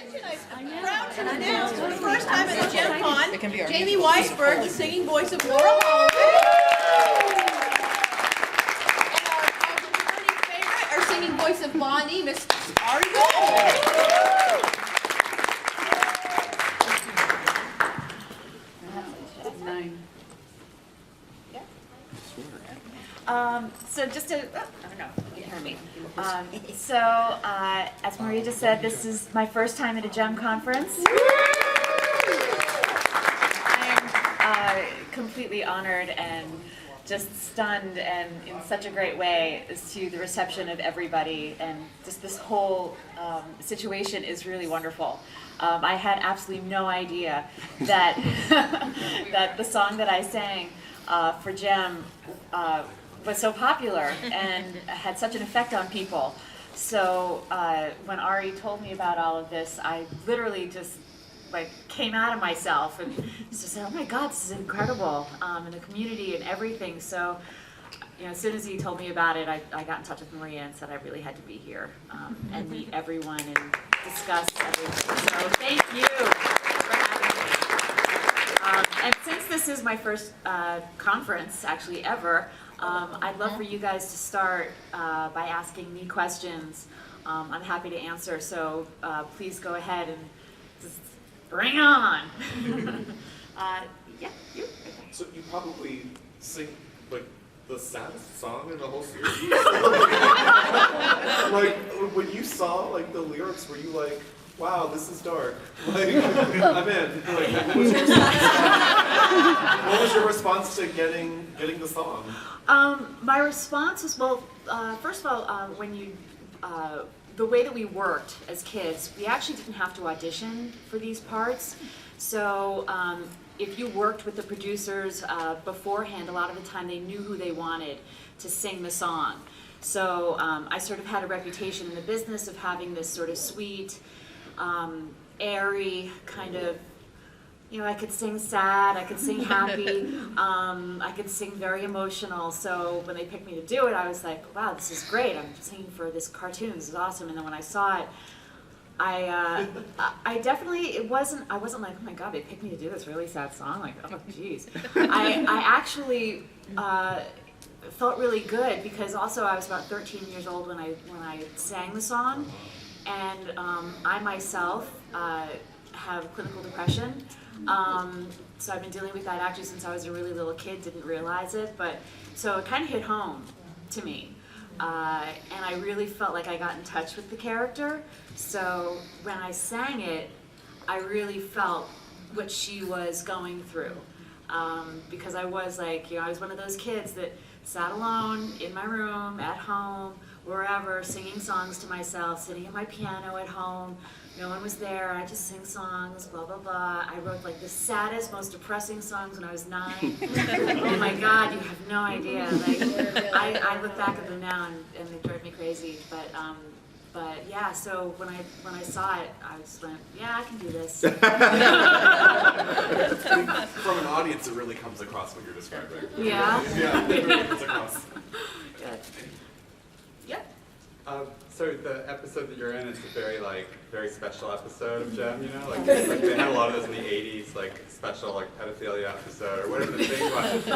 Proud to announce for the first time at JemCon, Jamie Weisberg, the singing voice of Laura Holiday. And our returning favorite, our singing voice of Blondie, Miss Ari Gold. So just to, I don't know, you can hear me. As Maria just said, this is my first time at a Gem conference. I'm completely honored and just stunned and in such a great way as to the reception of everybody, and just this whole situation is really wonderful. I had absolutely no idea that that the song that I sang for Gem was so popular and had such an effect on people. So when Ari told me about all of this, I literally just came out of myself and just said, "Oh my God, this is incredible!" And the community and everything. So, as soon as he told me about it, I got in touch with Maria and said I really had to be here and meet everyone and discuss everything. So thank you for having me. And since this is my first conference, actually ever, I'd love for you guys to start by asking me questions. I'm happy to answer, so please go ahead and just bring it on. Yeah, you. So you probably sing the saddest song in the whole series. When you saw the lyrics, were you like, "Wow, this is dark"? I'm in. What was your response to getting the song? My response was, well, first of all, the way that we worked as kids, we actually didn't have to audition for these parts. So if you worked with the producers beforehand, a lot of the time they knew who they wanted to sing the song. So I sort of had a reputation in the business of having this sort of sweet, airy kind of, I could sing sad, I could sing happy, I could sing very emotional. So when they picked me to do it, I was like, wow, this is great. I'm singing for this cartoon, this is awesome. And then when I saw it, I definitely, I wasn't like, oh my God, they picked me to do this really sad song. Like, oh geez. I actually felt really good because also I was about 13 years old when I sang the song. And I myself have clinical depression. So I've been dealing with that actually since I was a really little kid, didn't realize it, but so it kind of hit home to me. And I really felt like I got in touch with the character. So when I sang it, I really felt what she was going through. Because I was like, I was one of those kids that sat alone in my room, at home, wherever, singing songs to myself, sitting at my piano at home. No one was there, I just sing songs, blah, blah, blah. I wrote the saddest, most depressing songs when I was 9. Oh my God, you have no idea. I look back at them now and they drive me crazy. But yeah, so when I saw it, I just went, yeah, I can do this. From an audience, it really comes across what you're describing. Yeah? Yeah, it really comes across. Good. Yep. So the episode that you're in is a very special episode of Gem, they had a lot of those in the 80s, special pedophilia episode or whatever the thing was.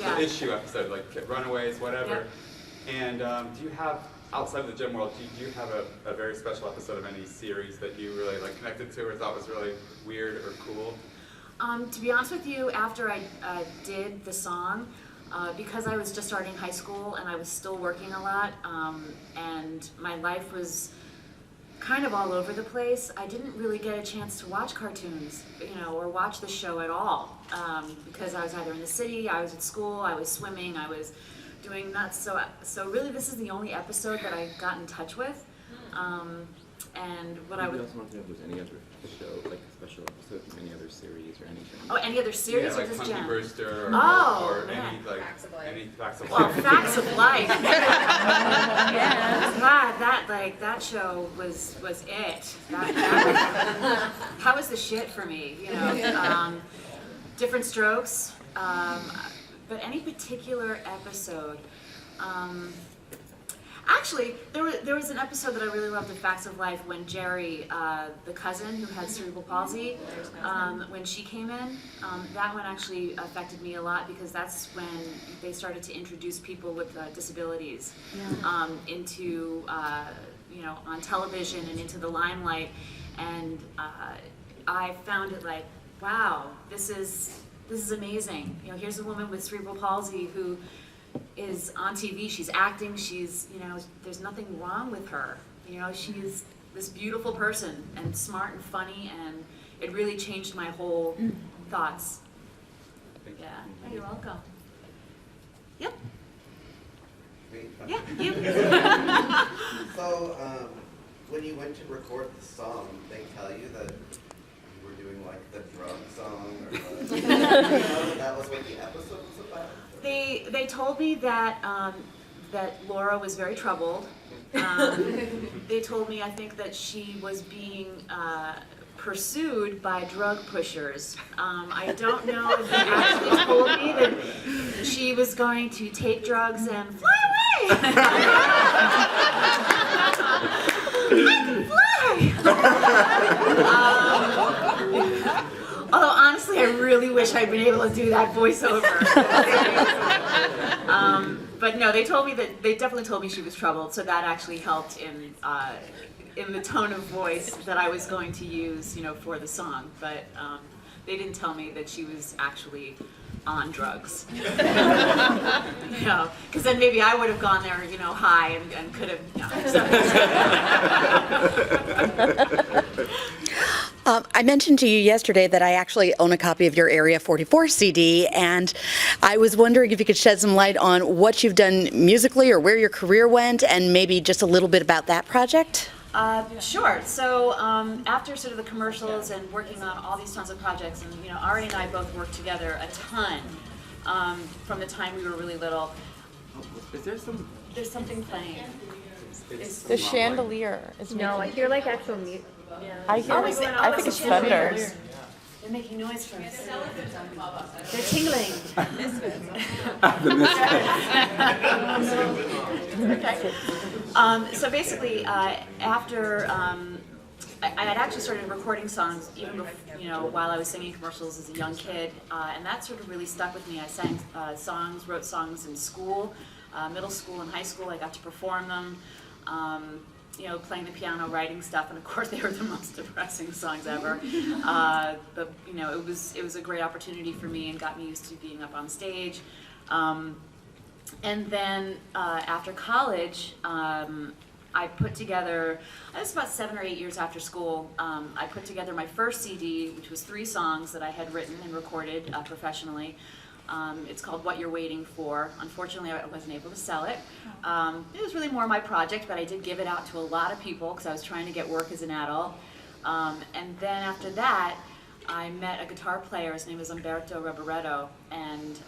Yeah. The issue episode, Runaways, whatever. Yep. And do you have, outside of the Gem world, do you have a very special episode of any series that you really connected to or thought was really weird or cool? To be honest with you, after I did the song, because I was just starting high school and I was still working a lot, and my life was kind of all over the place, I didn't really get a chance to watch cartoons, or watch the show at all, because I was either in the city, I was at school, I was swimming, I was doing nuts. So really, this is the only episode that I got in touch with. And what I would also want to know if there's any other show, a special episode from any other series or anything. Oh, any other series or just Punky Gem? Brewster Oh, or man. any Facts of Well, Life. Facts of Life. Yeah, that show was it. That was the shit for me. Different Strokes. But any particular episode. Actually, there was an episode that I really loved of Facts of Life when Jerry, the cousin who had cerebral palsy, when she came in. That one actually affected me a lot because that's when they started to introduce people with disabilities into, on television and into the limelight. And I found it like, wow, this is amazing. Here's a woman with cerebral palsy who is on TV, she's acting, she's, there's nothing wrong with her. She's this beautiful person and smart and funny, and it really changed my whole thoughts. Yeah, you're welcome. Yep. Yeah, you. So, when you went to record the song, they tell you that you were doing like the drug song, or that was what the episode was about? They told me that that Laura was very troubled. They told me, I think, that she was being pursued by drug pushers. I don't know if they actually told me that she was going to take drugs and fly away. I can fly. Although honestly, I really wish I'd been able to do that voiceover. But no, they definitely told me she was troubled, so that actually helped in the tone of voice that I was going to use, for the song. But they didn't tell me that she was actually on drugs. Because then maybe I would have gone there, high and could have. I mentioned to you yesterday that I actually own a copy of your Area 44 CD, and I was wondering if you could shed some light on what you've done musically or where your career went, and maybe just a little bit about that project. Sure. So after sort of the commercials and working on all these tons of projects, and Ari and I both worked together a ton from the time we were really little. Is there some? There's something playing. The chandelier is No, I hear like actual music. Yeah. I think it's thunder. They're making noise from us. They're tingling. So basically, after I had actually started recording songs even before, while I was singing commercials as a young kid, and that sort of really stuck with me. I sang songs, wrote songs in school, middle school and high school. I got to perform them. Playing the piano, writing stuff, and of course they were the most depressing songs ever. But it was a great opportunity for me and got me used to being up on stage. And then after college, I put together, it was about 7 or 8 years after school, I put together my first CD, which was 3 songs that I had written and recorded professionally. It's called What You're Waiting For. Unfortunately, I wasn't able to sell it. It was really more my project, but I did give it out to a lot of people because I was trying to get work as an adult. And then after that, I met a guitar player. His name was Umberto Rebaretto, and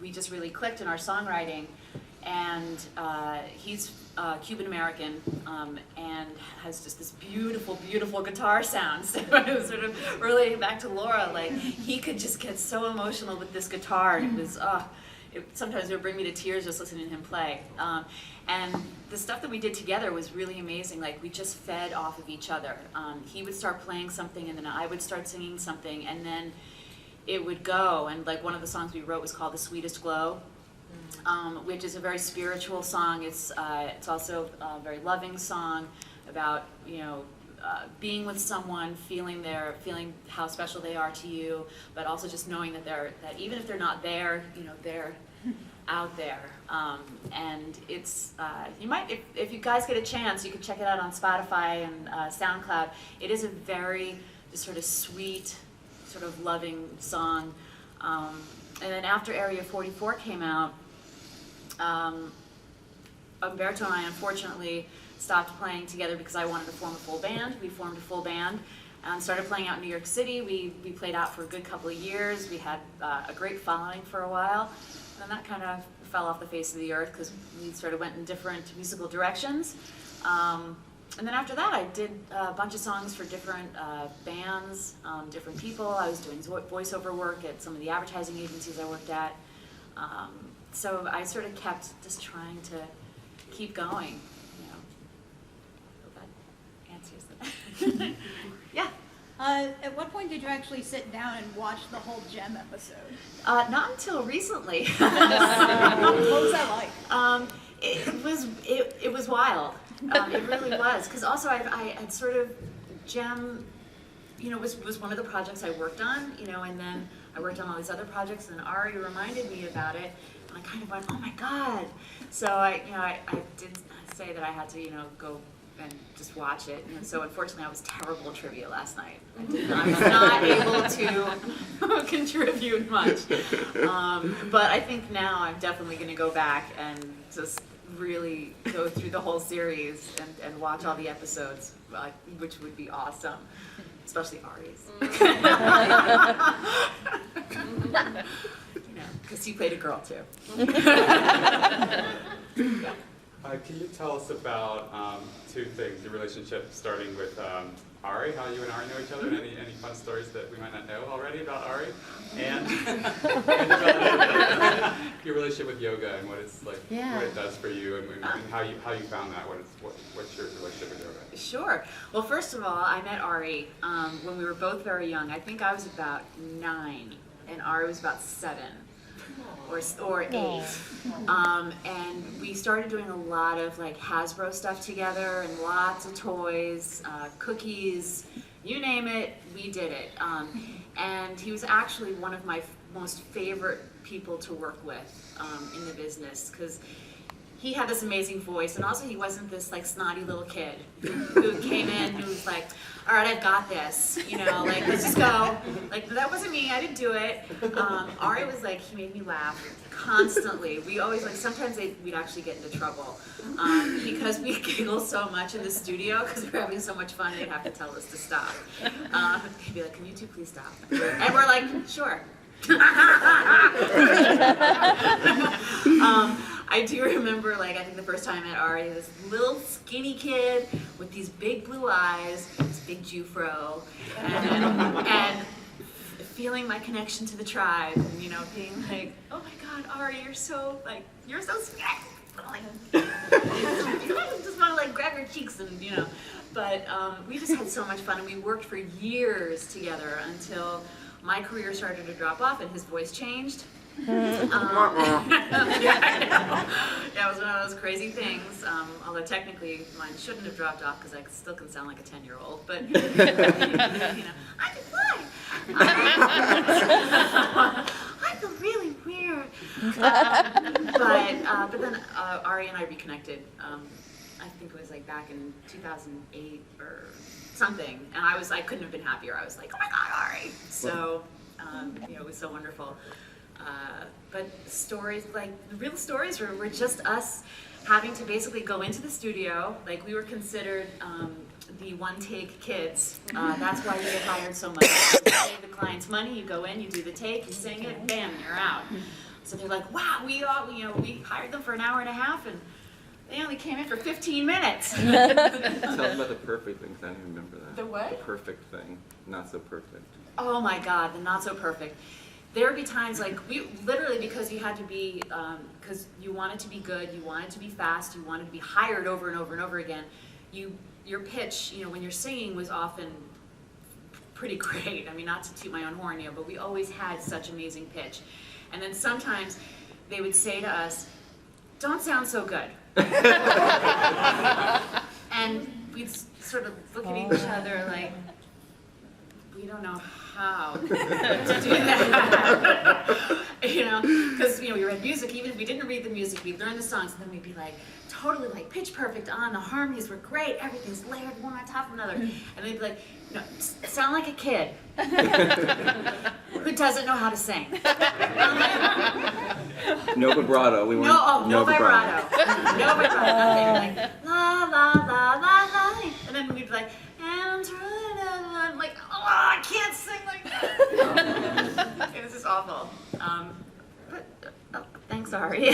we just really clicked in our songwriting. And he's Cuban-American and has just this beautiful, beautiful guitar sound. So it was sort of relating back to Laura, like he could just get so emotional with this guitar. And it was, sometimes it would bring me to tears just listening to him play. And the stuff that we did together was really amazing. Like we just fed off of each other. He would start playing something and then I would start singing something and then it would go. And like one of the songs we wrote was called The Sweetest Glow. Which is a very spiritual song. It's also a very loving song about being with someone, feeling how special they are to you, but also just knowing that that even if they're not there, they're out there. And it's you might if you guys get a chance, you can check it out on Spotify and SoundCloud. It is a very just sort of sweet, sort of loving song. And then after Area 44 came out. Umberto and I unfortunately stopped playing together because I wanted to form a full band. We formed a full band and started playing out in New York City. We played out for a good couple of years. We had a great following for a while. And that kind of fell off the face of the earth because we sort of went in different musical directions. And then after that, I did a bunch of songs for different bands, different people. I was doing voiceover work at some of the advertising agencies I worked at. So I sort of kept just trying to keep going. You know. Hope that answers that. Yeah. At what point did you actually sit down and watch the whole Gem episode? Not until recently. What was that like? It was wild. It really was, because also I had sort of Gem, you know, was one of the projects I worked on, you know, and then I worked on all these other projects, and Ari reminded me about it, and I kind of went, oh my God. So I did say that I had to, you know, go and just watch it. And so unfortunately I was terrible at trivia last night. I was not able to contribute much. But I think now I'm definitely going to go back and just really go through the whole series and watch all the episodes, which would be awesome. Especially Ari's. You know, because you played a girl too. Yeah. Can you tell us about two things, your relationship starting with Ari, how you and Ari know each other, and any fun stories that we might not know already about Ari, and about your relationship with yoga and what it's like, what it does for you, and how you found that, what's your relationship with yoga? Sure. Well, first of all, I met Ari when we were both very young. I think I was about 9, and Ari was about 7. Or 8, and we started doing a lot of like Hasbro stuff together, and lots of toys, cookies, you name it, we did it. And he was actually one of my most favorite people to work with in the business, because he had this amazing voice, and also he wasn't this like snotty little kid who came in who was like, all right, I've got this, you know, like, let's just go. Like, that wasn't me, I didn't do it. Ari was like, he made me laugh constantly. We always, like, sometimes we'd actually get into trouble because we giggle so much in the studio because we're having so much fun, they'd have to tell us to stop. He'd be like, can you two please stop? And we're like, sure. I do remember, like, I think the first time I met Ari, this little skinny kid with these big blue eyes, this big Jufro, and feeling my connection to the tribe, and, you know, being like, oh my God, Ari, you're so sweet. Just want to, like, grab your cheeks and, you know, but we just had so much fun, and we worked for years together until my career started to drop off and his voice changed. Yeah, I know. Yeah, it was one of those crazy things. Although technically mine shouldn't have dropped off because I still can sound like a 10-year-old. But you know, I can fly. I feel really weird. But then Ari and I reconnected. I think it was like back in 2008 or something, and I couldn't have been happier. I was like, oh my God, Ari! So you know, it was so wonderful. But stories, like the real stories, were just us having to basically go into the studio. Like, we were considered the one-take kids. That's why you get hired so much. You pay the client's money, you go in, you do the take, you sing it, bam, you're out. So they're like, wow, we hired them for an hour and a half, and they only came in for 15 minutes. Tell them about the perfect thing, because I don't remember that. The what? The perfect thing, not so perfect. Oh my God, the not so perfect. There would be times, like, we literally, because you had to be, because you wanted to be good, you wanted to be fast, you wanted to be hired over and over and over again, your pitch, you know, when you're singing was often pretty great. I mean, not to toot my own horn, you know, but we always had such amazing pitch. And then sometimes they would say to us, don't sound so good. And we'd sort of look at each other like, we don't know how to do that. You know, because, you know, we read music, even if we didn't read the music, we'd learn the songs, and then we'd be like, totally like pitch perfect on, the harmonies were great, everything's layered one on top of another. And they'd be like, no, sound like a kid who doesn't know how to sing. No vibrato. We weren't. No vibrato. No vibrato, nothing. Like, la, la, la, la, la. And then we'd be like, and I'm like, oh, I can't sing like that. It was just awful. But thanks, Ari.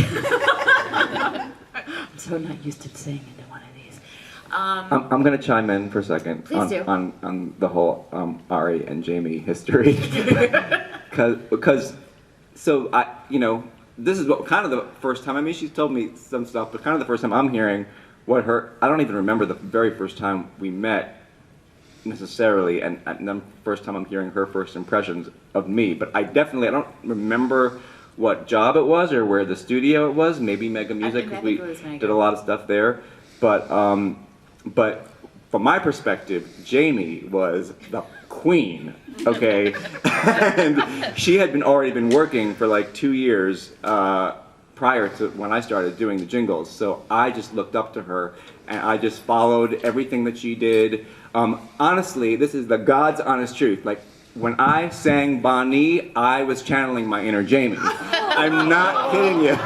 I'm so not used to singing into one of these. I'm going to chime in for a second on the whole Ari and Jamie history, because so I, you know, this is what kind of the first time. I mean, she's told me some stuff, but kind of the first time I'm hearing what her. I don't even remember the very first time we met necessarily, and the first time I'm hearing her first impressions of me. But I don't remember what job it was or where the studio it was. Maybe Mega Music, because we did a lot of stuff there. But from my perspective, Jamie was the queen. Okay, and she had already been working for like 2 years prior to when I started doing the jingles. So I just looked up to her, and I just followed everything that she did. Honestly, this is the God's honest truth. Like, when I sang Bonnie, I was channeling my inner Jamie. I'm not kidding you.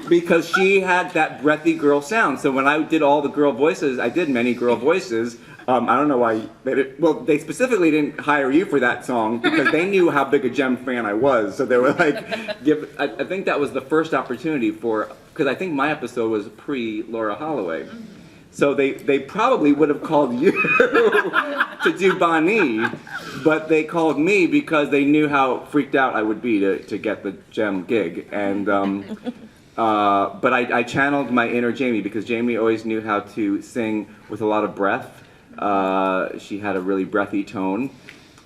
Because she had that breathy girl sound. So when I did all the girl voices, I did many girl voices. I don't know why they specifically didn't hire you for that song because they knew how big a Jem fan I was. So they were like, I think that was the first opportunity because I think my episode was pre-Laura Holloway. So they probably would have called you to do Bonnie, but they called me because they knew how freaked out I would be to get the Jem gig. And but I channeled my inner Jamie because Jamie always knew how to sing with a lot of breath. She had a really breathy tone.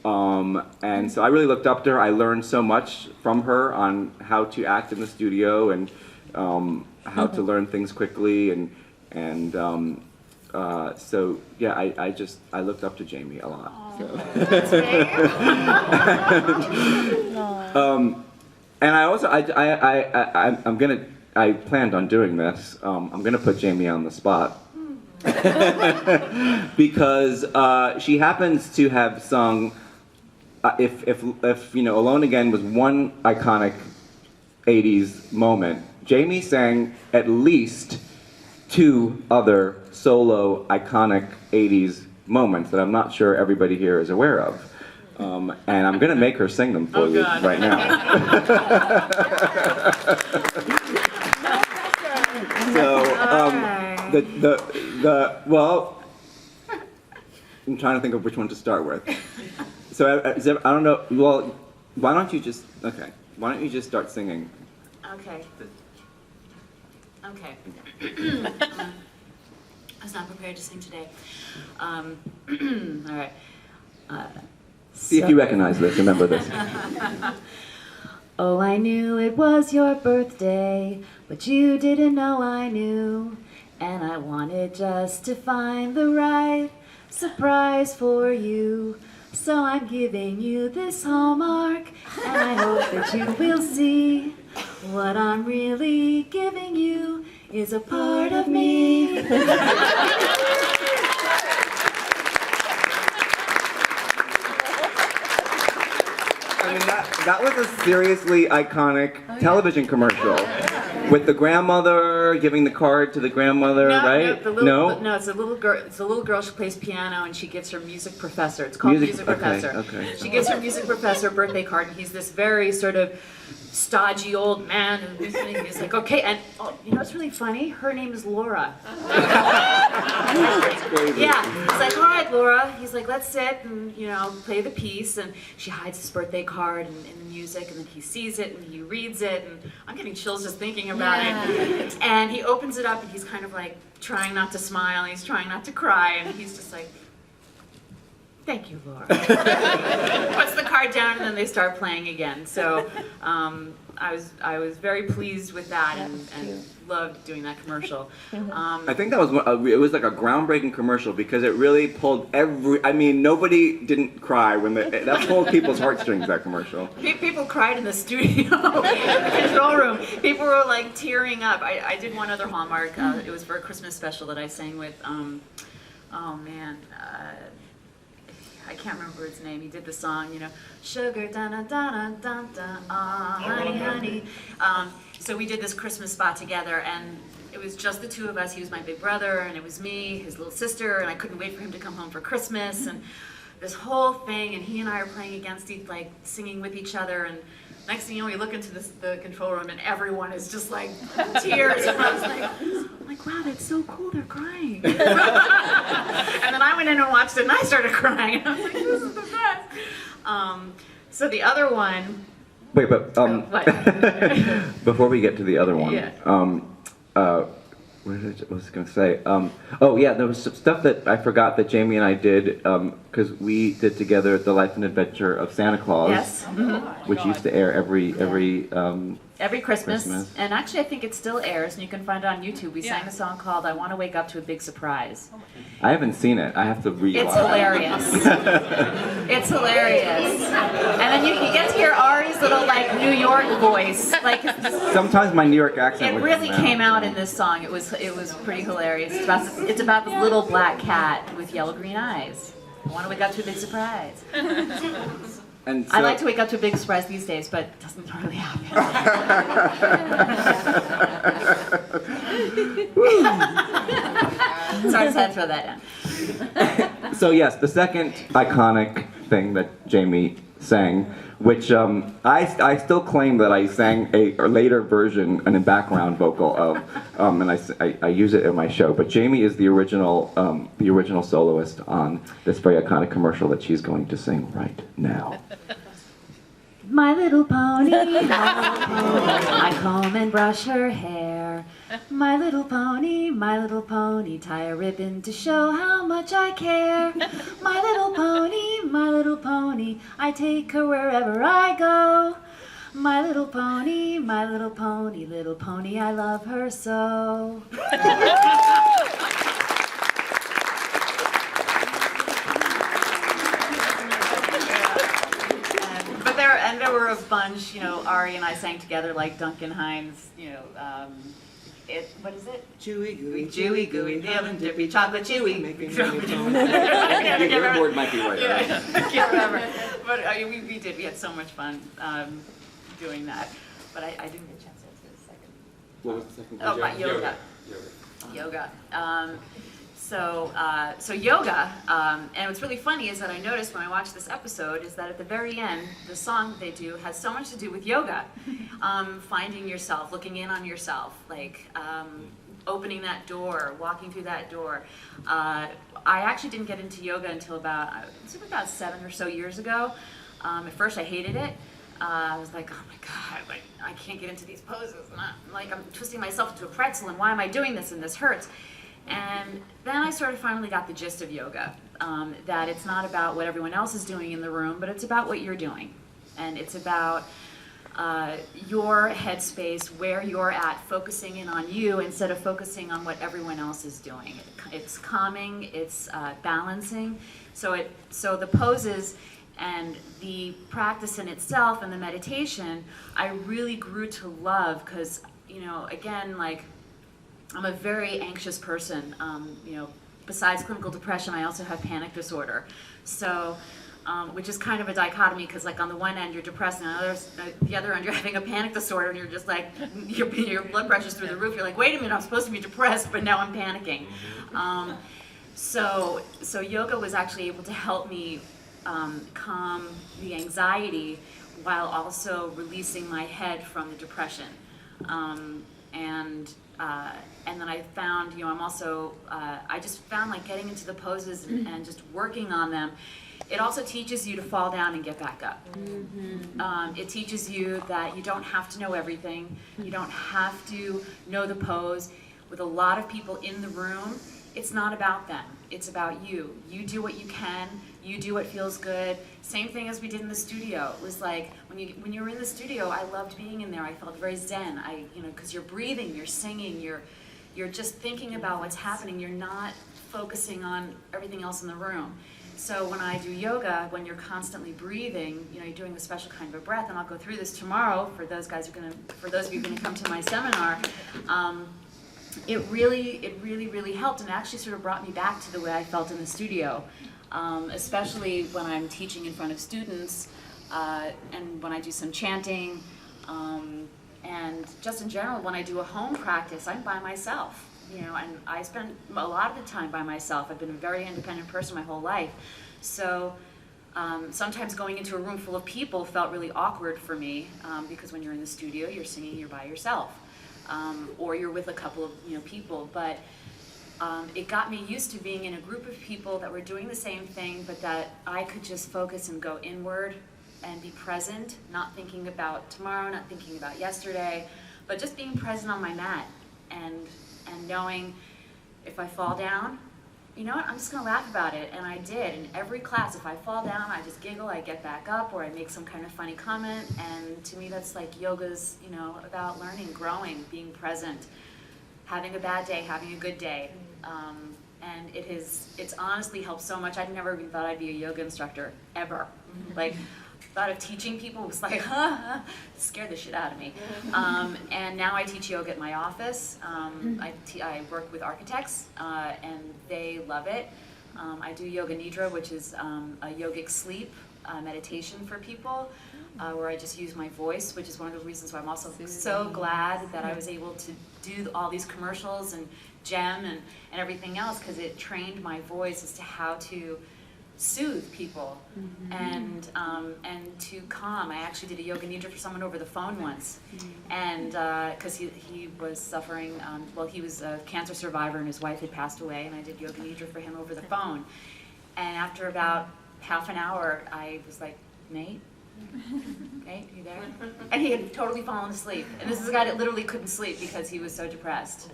And so I really looked up to her. I learned so much from her on how to act in the studio and how to learn things quickly and so yeah, I looked up to Jamie a lot. So. And I also I planned on doing this. I'm gonna put Jamie on the spot because she happens to have sung. If you know, Alone Again was one iconic '80s moment, Jamie sang at least 2 other solo iconic 80s moments that I'm not sure everybody here is aware of. And I'm going to make her sing them for you right now. So, well, I'm trying to think of which one to start with. So, I don't know, well, why don't you just start singing? Okay. I was not prepared to sing today. All right. See if you recognize this, remember this. Oh, I knew it was your birthday, but you didn't know I knew. And I wanted just to find the right surprise for you. So I'm giving you this Hallmark, and I hope that you will see what I'm really giving you is a part of me. I mean, that was a seriously iconic television commercial with the grandmother giving the card to the grandmother, right? No, it's a little girl. It's a little girl. She plays piano and she gives her music professor. It's called music professor. Okay. She gives her music professor a birthday card, and he's this very sort of stodgy old man, and he's like, okay, and you know what's really funny? Her name is Laura. That's crazy. Yeah, he's like, all right, Laura. He's like, let's sit and play the piece, and she hides his birthday card in the music, and then he sees it and he reads it, and I'm getting chills just thinking about it. And he opens it up, and he's kind of like trying not to smile, and he's trying not to cry, and he's just like, thank you, Laura. Puts the card down, and then they start playing again. So I was very pleased with that and loved doing that commercial. I think that was it was like a groundbreaking commercial because it really pulled nobody didn't cry when that pulled people's heartstrings, that commercial. People cried in the studio, in the control room. People were like tearing up. I did one other Hallmark. It was for a Christmas special that I sang with, I can't remember his name. He did the song, sugar, da-da-da-da-da-da, honey, honey. So we did this Christmas spot together, and it was just the 2 of us. He was my big brother, and it was me, his little sister, and I couldn't wait for him to come home for Christmas, and this whole thing, and he and I are playing against each, like singing with each other, and next thing you know, we look into the control room, and everyone is just like tears, and I was like, wow, that's so cool, they're crying. And then I went in and watched it, and I started crying. I was like, this is the best. So the other one Wait, but What? before we get to the other one, Yeah. what was I going to say? Oh yeah, there was some stuff that I forgot that Jamie and I did because we did together The Life and Adventure of Santa Claus, Yes. which used to air every Every Christmas. Christmas. And actually, I think it still airs, and you can find it on YouTube. We sang a song called "I Want to Wake Up to a Big Surprise." I haven't seen it. I have to rewatch. It's hilarious. It's hilarious. And then you get to hear Ari's little like New York voice. Like Sometimes my New York accent. it would really come came out in this song. It was pretty hilarious. It's about this little black cat with yellow green eyes. I want to wake up to a big surprise. And I like to wake up to a big surprise these days, but it doesn't really happen. So I just had to throw that in. So yes, the second iconic thing that Jamie sang, which I still claim that I sang a later version and a background vocal of, and I use it in my show. But Jamie is the original soloist on this very iconic commercial that she's going to sing right now. My little pony, I comb and brush her hair. My little pony, tie a ribbon to show how much I care. My little pony, I take her wherever I go. My little pony, little pony, I love her so. And there were a bunch, Ari and I sang together like Duncan Hines, what is it? Chewy gooey, Chewy gooey, damn dippy chocolate chewy. Your board might be right. Yeah, I can't remember. But we had so much fun doing that. But I didn't get a chance to answer the second. What was the second? Oh, my yoga. Yoga. So yoga, and what's really funny is that I noticed when I watched this episode is that at the very end, the song that they do has so much to do with yoga. Finding yourself, looking in on yourself, like opening that door, walking through that door. I actually didn't get into yoga until about 7 or so years ago. At first I hated it. I was like, oh my God, like I can't get into these poses. I'm twisting myself into a pretzel, and why am I doing this? And this hurts. And then I sort of finally got the gist of yoga, that it's not about what everyone else is doing in the room, but it's about what you're doing. And it's about your headspace, where you're at, focusing in on you instead of focusing on what everyone else is doing. It's calming, it's balancing. So the poses and the practice in itself and the meditation, I really grew to love because, again, like, I'm a very anxious person. Besides clinical depression, I also have panic disorder. So, which is kind of a dichotomy because, like, on the one end you're depressed, and on the other end you're having a panic disorder, and you're just like, your blood pressure's through the roof. You're like, wait a minute, I'm supposed to be depressed, but now I'm panicking. So yoga was actually able to help me calm the anxiety while also releasing my head from the depression. And then I found, I'm also, I just found like getting into the poses and just working on them, it also teaches you to fall down and get back up. Mm-hmm. It teaches you that you don't have to know everything. You don't have to know the pose. With a lot of people in the room, it's not about them. It's about you. You do what you can. You do what feels good. Same thing as we did in the studio. It was like when you were in the studio, I loved being in there. I felt very zen. Because you're breathing, you're singing, you're just thinking about what's happening. You're not focusing on everything else in the room. So when I do yoga, when you're constantly breathing, you're doing a special kind of a breath, and I'll go through this tomorrow for those of you going to come to my seminar. It really helped, and it actually sort of brought me back to the way I felt in the studio, especially when I'm teaching in front of students, and when I do some chanting, and just in general, when I do a home practice, I'm by myself, and I spend a lot of the time by myself. I've been a very independent person my whole life, so sometimes going into a room full of people felt really awkward for me, because when you're in the studio, you're singing, you're by yourself. Or you're with a couple of people, but it got me used to being in a group of people that were doing the same thing, but that I could just focus and go inward and be present, not thinking about tomorrow, not thinking about yesterday, but just being present on my mat and knowing if I fall down, you know what, I'm just gonna laugh about it, and I did. In every class, if I fall down, I just giggle, I get back up, or I make some kind of funny comment, and to me that's like yoga's, you know, about learning, growing, being present, having a bad day, having a good day. And it's honestly helped so much. I never even thought I'd be a yoga instructor, ever. Like, thought of teaching people was like, scared the shit out of me. And now I teach yoga at my office. I work with architects, and they love it. I do yoga nidra, which is a yogic sleep meditation for people, where I just use my voice, which is one of the reasons why I'm also so glad that I was able to do all these commercials and Gem and everything else, because it trained my voice as to how to soothe people and to calm. I actually did a yoga nidra for someone over the phone once, and because he was suffering, well, he was a cancer survivor and his wife had passed away, and I did yoga nidra for him over the phone. And after about half an hour, I was like, Nate, you there? And he had totally fallen asleep. And this is a guy that literally couldn't sleep because he was so depressed.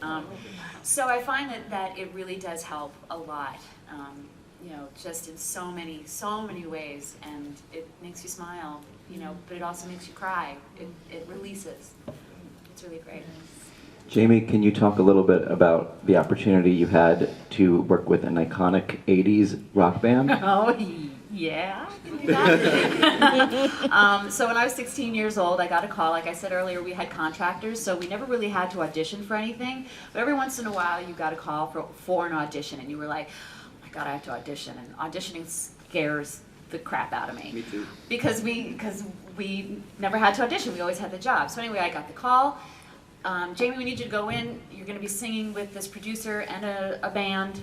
So I find that it really does help a lot. You know, just in so many ways, and it makes you smile, you know, but it also makes you cry. It releases. It's really great. Jamie, can you talk a little bit about the opportunity you had to work with an iconic 80s rock band? Oh, yeah, I can do that. So when I was 16 years old, I got a call. Like I said earlier, we had contractors, so we never really had to audition for anything. But every once in a while, you got a call for an audition, and you were like, God, I have to audition, and auditioning scares the crap out of me. Me too. Because we never had to audition, we always had the job. So anyway, I got the call. Jamie, we need you to go in. You're going to be singing with this producer and a band.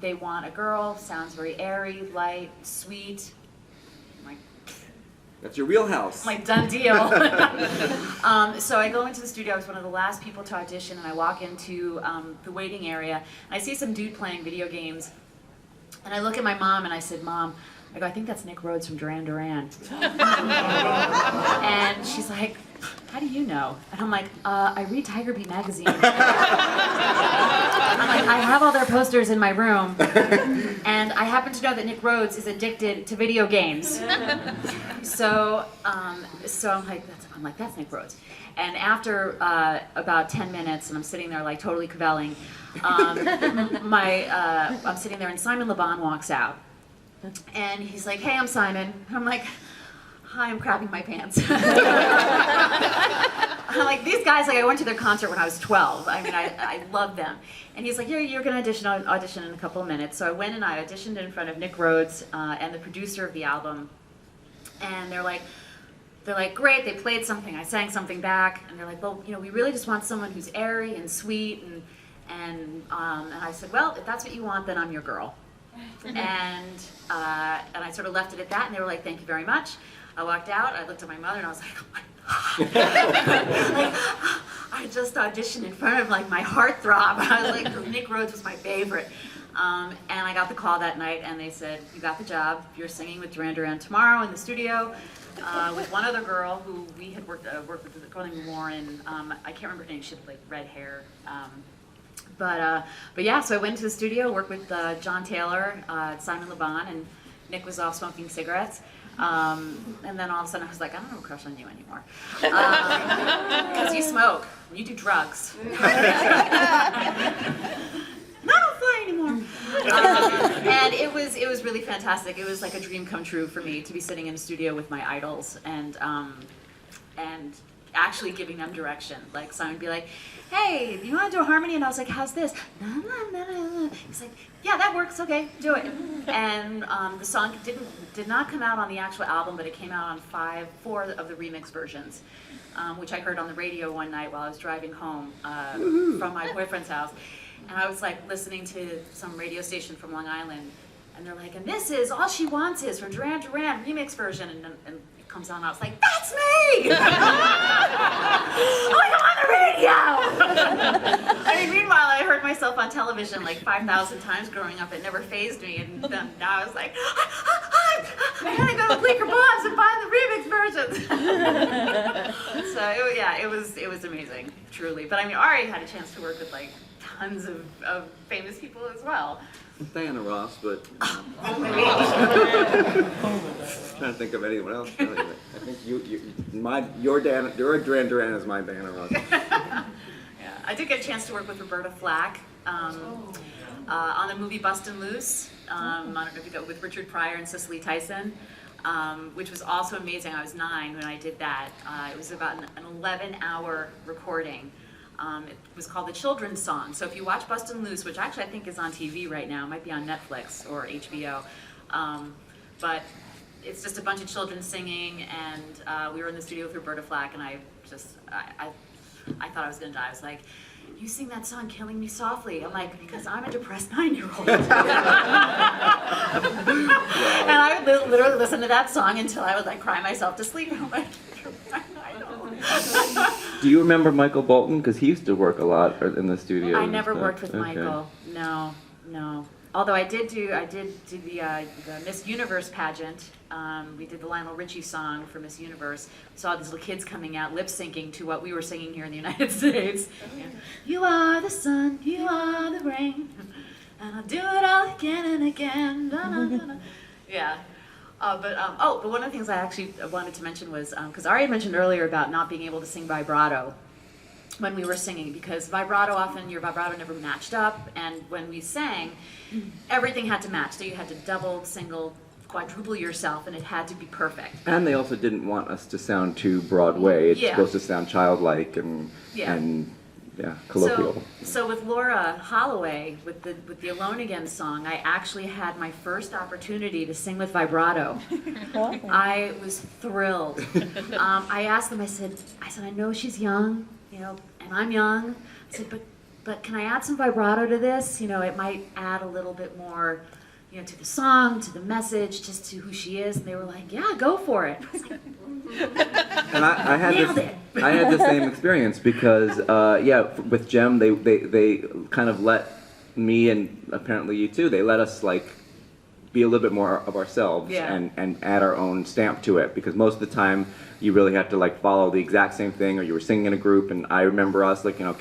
They want a girl, sounds very airy, light, sweet. I'm like, That's your wheelhouse. like, done deal. So I go into the studio. I was one of the last people to audition, and I walk into the waiting area, and I see some dude playing video games. And I look at my mom and I said, Mom, I go, I think that's Nick Rhodes from Duran Duran. And she's like, how do you know? And I'm like, I read Tiger Beat magazine. I'm like, I have all their posters in my room, and I happen to know that Nick Rhodes is addicted to video games. So I'm like, that's Nick Rhodes. And after about 10 minutes, and I'm sitting there like totally cavelling, I'm sitting there and Simon Le Bon walks out. And he's like, hey, I'm Simon. I'm like, hi, I'm crapping my pants. I'm like, these guys, like, I went to their concert when I was 12. I mean, I love them. And he's like, you're going to audition in a couple of minutes. So I went and I auditioned in front of Nick Rhodes and the producer of the album. And they're like, great, they played something, I sang something back, and they're like, well, you know, we really just want someone who's airy and sweet, and I said, well, if that's what you want, then I'm your girl. And I sort of left it at that, and they were like, thank you very much. I walked out, I looked at my mother, and I was like, oh my God. Like, I just auditioned in front of like my heartthrob. I was like, Nick Rhodes was my favorite. And I got the call that night, and they said, you got the job, you're singing with Duran Duran tomorrow in the studio. With one other girl who we had worked with, a girl named Lauren. I can't remember her name. She had like red hair. But yeah, so I went to the studio, worked with John Taylor, Simon Le Bon, and Nick was off smoking cigarettes. And then all of a sudden I was like, I don't have a crush on you anymore. Because you smoke, you do drugs. I don't fly anymore. And it was really fantastic. It was like a dream come true for me to be sitting in a studio with my idols and actually giving them direction. Like Simon would be like, hey, you want to do a harmony? And I was like, how's this? He's like, yeah, that works. Okay, do it. And the song did not come out on the actual album, but it came out on 4 of the remix versions, which I heard on the radio one night while I was driving home from my boyfriend's house. And I was like listening to some radio station from Long Island, and they're like, and this is All She Wants Is from Duran Duran remix version, and it comes on, and I was like, that's me! I'm on the radio! I mean, meanwhile, I heard myself on television like 5,000 times growing up. It never fazed me, and then now I was like, I gotta go to Bleecker Bob's and buy the remix versions. So it was amazing, truly. But I mean, Ari had a chance to work with like tons of famous people as well. Diana Ross, but trying to think of anyone else. Really. I think your Duran Duran is my Diana Ross. Yeah, I did get a chance to work with Roberta Flack on the movie Bustin' Loose. I don't know if you know, with Richard Pryor and Cicely Tyson, which was also amazing. I was 9 when I did that. It was about an 11-hour recording. It was called The Children's Song. So if you watch Bustin' Loose, which actually I think is on TV right now, it might be on Netflix or HBO, but it's just a bunch of children singing, and we were in the studio with Roberta Flack, and I thought I was gonna die. I was like, "You sing that song, Killing Me Softly." I'm like, because I'm a depressed 9-year-old. And I would literally listen to that song until I would like cry myself to sleep. I'm like, I don't. Do you remember Michael Bolton? Because he used to work a lot in the studio. I never worked with Michael. No. Although I did do the Miss Universe pageant. We did the Lionel Richie song for Miss Universe. We saw these little kids coming out lip syncing to what we were singing here in the United States. You are the sun, you are the rain, and I'll do it all again and again. Da, da, da, da. Yeah. But one of the things I actually wanted to mention was, because Ari had mentioned earlier about not being able to sing vibrato when we were singing, because vibrato, often your vibrato never matched up, and when we sang, everything had to match. So you had to double, single, quadruple yourself, and it had to be perfect. And they also didn't want us to sound too Broadway. It's supposed to sound childlike and colloquial. So with Laura Holloway, with the Alone Again song, I actually had my first opportunity to sing with vibrato. I was thrilled. I asked them. I said, I know she's young, and I'm young. I said, but can I add some vibrato to this? It might add a little bit more, to the song, to the message, just to who she is. And they were like, yeah, go for it. I was like, and I had the same experience because with Jem they kind of let me, and apparently you too, they let us like be a little bit more of ourselves and add our own stamp to it, because most of the time you really had to like follow the exact same thing, or you were singing in a group, and I remember us like, can I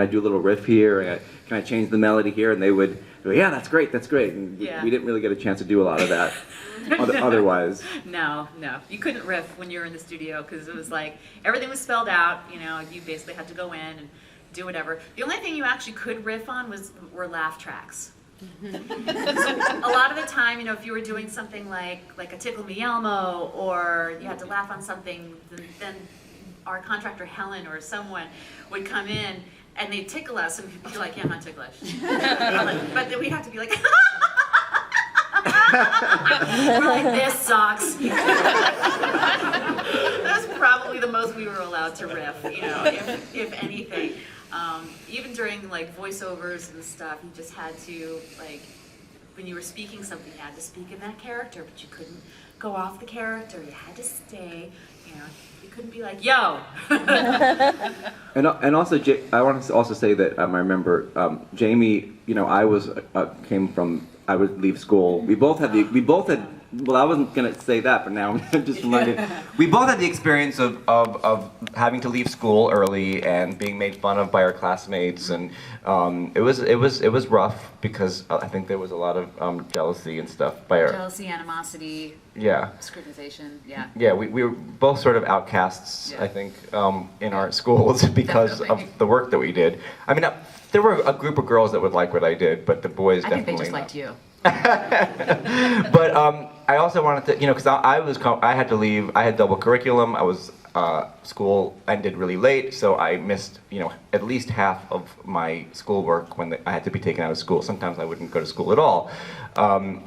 do a little riff here, can I change the melody here, and they would go, yeah, that's great, and we didn't really get a chance to do a lot of that. Otherwise. No. You couldn't riff when you were in the studio, because it was like, everything was spelled out, you basically had to go in and do whatever. The only thing you actually could riff on were laugh tracks. A lot of the time, if you were doing something like a Tickle Me Elmo, or you had to laugh on something, then our contractor Helen or someone would come in and they'd tickle us, and we'd be like, yeah, I'm not ticklish. But then we'd have to be like, we're like, this sucks. That's probably the most we were allowed to riff, if anything. Even during like voiceovers and stuff, you just had to, like, when you were speaking something, you had to speak in that character, but you couldn't go off the character. You had to stay, you couldn't be like, yo. And also, I want to also say that I remember Jamie. I would leave school. We both had. Well, I wasn't gonna say that, but now I'm just reminded. We both had the experience of having to leave school early and being made fun of by our classmates, and it was rough because I think there was a lot of jealousy and stuff by our jealousy, animosity, scrutinization, Yeah, we were both sort of outcasts, I think, in our schools because of the work that we did. I mean, there were a group of girls that would like what I did, but the boys definitely. I think they just liked you. But I also wanted to, because I had to leave. I had double curriculum. I was school ended really late, so I missed at least half of my schoolwork when I had to be taken out of school. Sometimes I wouldn't go to school at all, so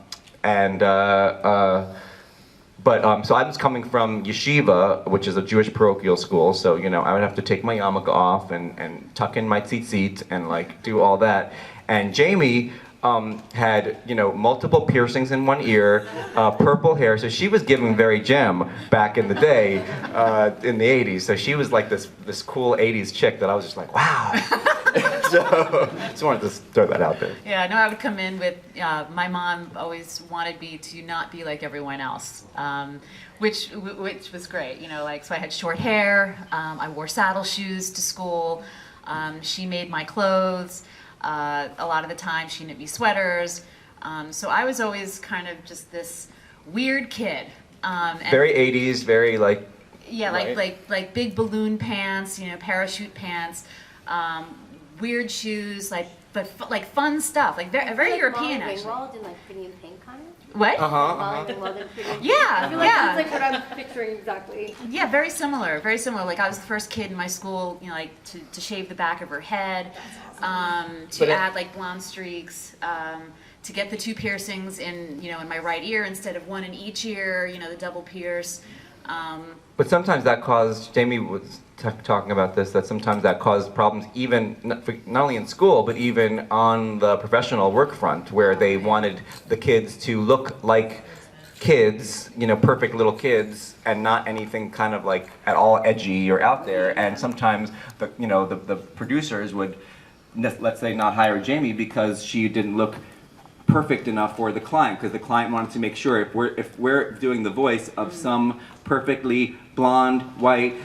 I was coming from yeshiva, which is a Jewish parochial school. So I would have to take my yarmulke off and tuck in my tzitzit and like do all that. And Jamie had multiple piercings in one ear, purple hair. So she was giving very Jem back in the day, in the '80s. So she was like this cool '80s chick that I was just like, wow. So just wanted to throw that out there. Yeah, no, I would come in with, my mom always wanted me to not be like everyone else, which was great, you know, like, so I had short hair, I wore saddle shoes to school, she made my clothes, a lot of the time she knit me sweaters, so I was always kind of just this weird kid. And Very 80s, very like. yeah, right? like big balloon pants, you know, parachute pants, weird shoes, like fun stuff, like very European actually. Ringwald and like Pretty in Pink kind of? What? Molly Ringwald and Pretty in Pink. Yeah, I feel like yeah. that's like what I'm picturing exactly. Yeah, very similar, very similar. Like I was the first kid in my school, you know, like to shave the back of her head, to add like blonde streaks, to get the 2 piercings in, you know, in my right ear instead of 1 in each ear, you know, the double pierce. But sometimes that caused, Jamie was talking about this, that sometimes that caused problems even, not only in school, but even on the professional work front, where they wanted the kids to look like kids, you know, perfect little kids, and not anything kind of like at all edgy or out there. And sometimes, the producers would, let's say, not hire Jamie because she didn't look perfect enough for the client, because the client wanted to make sure if we're doing the voice of some perfectly blonde, white,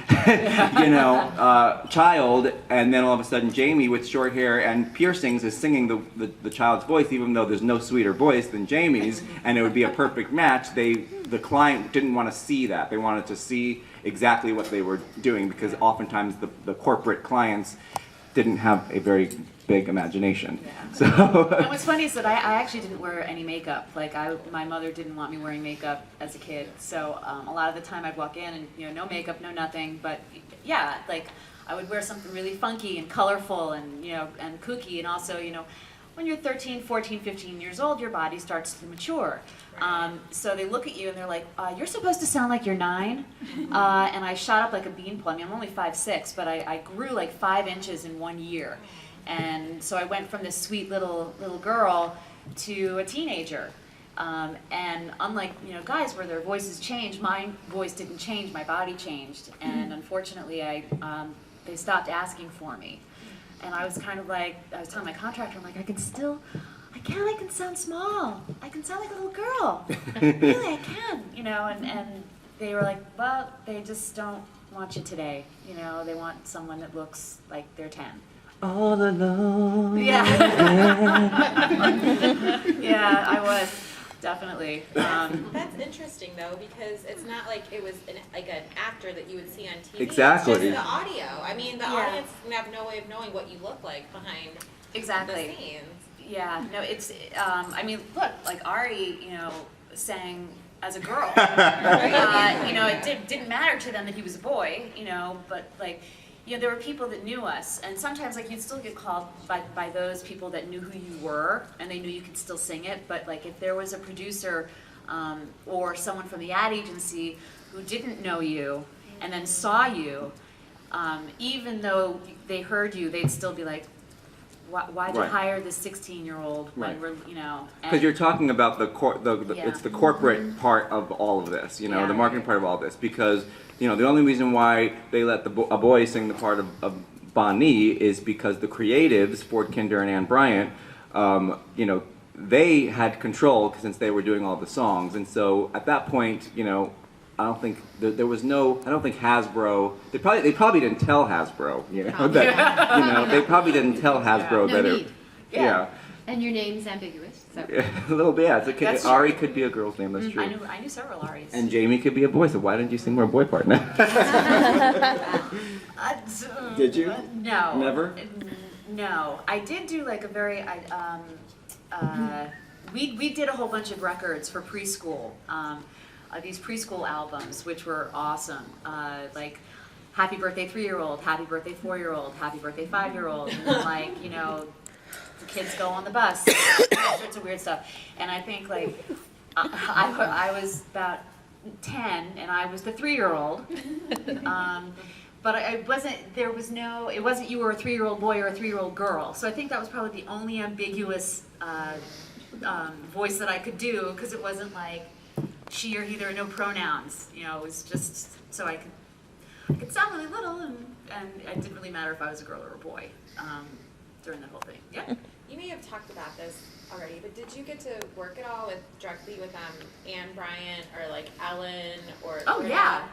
child, and then all of a sudden Jamie with short hair and piercings is singing the child's voice, even though there's no sweeter voice than Jamie's, and it would be a perfect match. The client didn't want to see that. They wanted to see exactly what they were doing, because oftentimes the corporate clients didn't have a very big imagination. Yeah. So. And what's funny is that I actually didn't wear any makeup. Like my mother didn't want me wearing makeup as a kid. So a lot of the time I'd walk in and, you know, no makeup, no nothing. But yeah, like I would wear something really funky and colorful and, you know, and kooky. And also, you know, when you're 13, 14, 15 years old, your body starts to mature. So they look at you and they're like, you're supposed to sound like you're 9. And I shot up like a beanpole. I mean, I'm only 5'6", but I grew like 5 inches in 1 year. And so I went from this sweet little girl to a teenager. And unlike, you know, guys where their voices change, my voice didn't change, my body changed. And unfortunately, they stopped asking for me. And I was kind of like, I was telling my contractor, I'm like, I can sound small. I can sound like a little girl. Really, I can, you know, and they were like, well, they just don't want you today. You know, they want someone that looks like they're 10. All alone. Yeah. Yeah, I was, definitely. That's interesting though, because it's not like it was like an actor that you would see on TV. Exactly. It's just the audio. I mean, the audience would have no way of knowing what you look like behind the scenes. Yeah, no, it's, I mean, look, like Ari, you know, sang as a girl. You know, it didn't matter to them that he was a boy, you know, but like, you know, there were people that knew us, and sometimes like you'd still get called by those people that knew who you were, and they knew you could still sing it, but like if there was a producer or someone from the ad agency who didn't know you and then saw you, even though they heard you, they'd still be like, why'd you hire this 16-year-old when we're, you know? Because you're talking about it's the corporate part of all of this, you know, Yeah. the marketing part of all this. Because, you know, the only reason why they let a boy sing the part of Bonnie is because the creatives, Ford Kinder and Ann Bryant, you know, they had control since they were doing all the songs. And so at that point, you know, I don't think there was no. I don't think Hasbro. They probably didn't tell Hasbro. You know that. You know, they probably didn't tell Hasbro that. No need. Yeah. And your name's ambiguous. So. A little bit. Yeah. It's Ari could be a girl's name. That's true. I knew several Aries. And Jamie could be a boy. So why didn't you sing more boy part? Did you? No. Never. No, I did do like a very. We did a whole bunch of records for preschool. These preschool albums, which were awesome. Like Happy Birthday 3-year-old, Happy Birthday 4-year-old, Happy Birthday 5-year-old, and then like, you know, the kids go on the bus, all sorts of weird stuff. And I think like I was about 10 and I was the 3-year-old. But it wasn't you were a 3-year-old boy or a 3-year-old girl. So I think that was probably the only ambiguous voice that I could do, because it wasn't like she or he, there were no pronouns, you know, it was just so I could sound really little, and it didn't really matter if I was a girl or a boy. during the whole thing. Yeah. You may have talked about this already, but did you get to work at all directly with Anne Bryant or like Ellen or? Oh, yeah.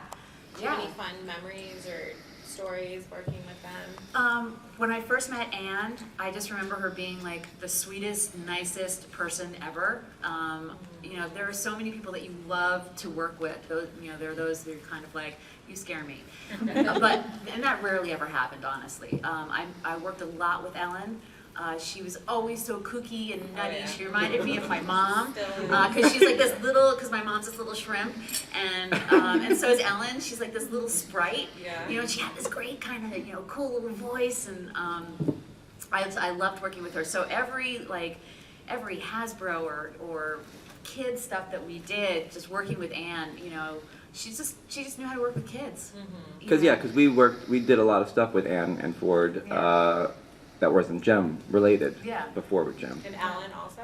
Do you have any fun memories or stories working with them? When I first met Anne, I just remember her being like the sweetest, nicest person ever. You know, there are so many people that you love to work with. Those, you know, there are those that are kind of like, you scare me. And that rarely ever happened, honestly. I worked a lot with Ellen. She was always so kooky and nutty. She reminded me of my mom, because she's like this little, because my mom's this little shrimp, and so is Ellen. She's like this little sprite, you know, and she had this great kind of, you know, cool little voice, and I loved working with her. So every Hasbro or kid stuff that we did, just working with Anne, you know, she just knew how to work with kids. Because we did a lot of stuff with Anne and Ford. That wasn't Gem related before with Gem. And Alan also?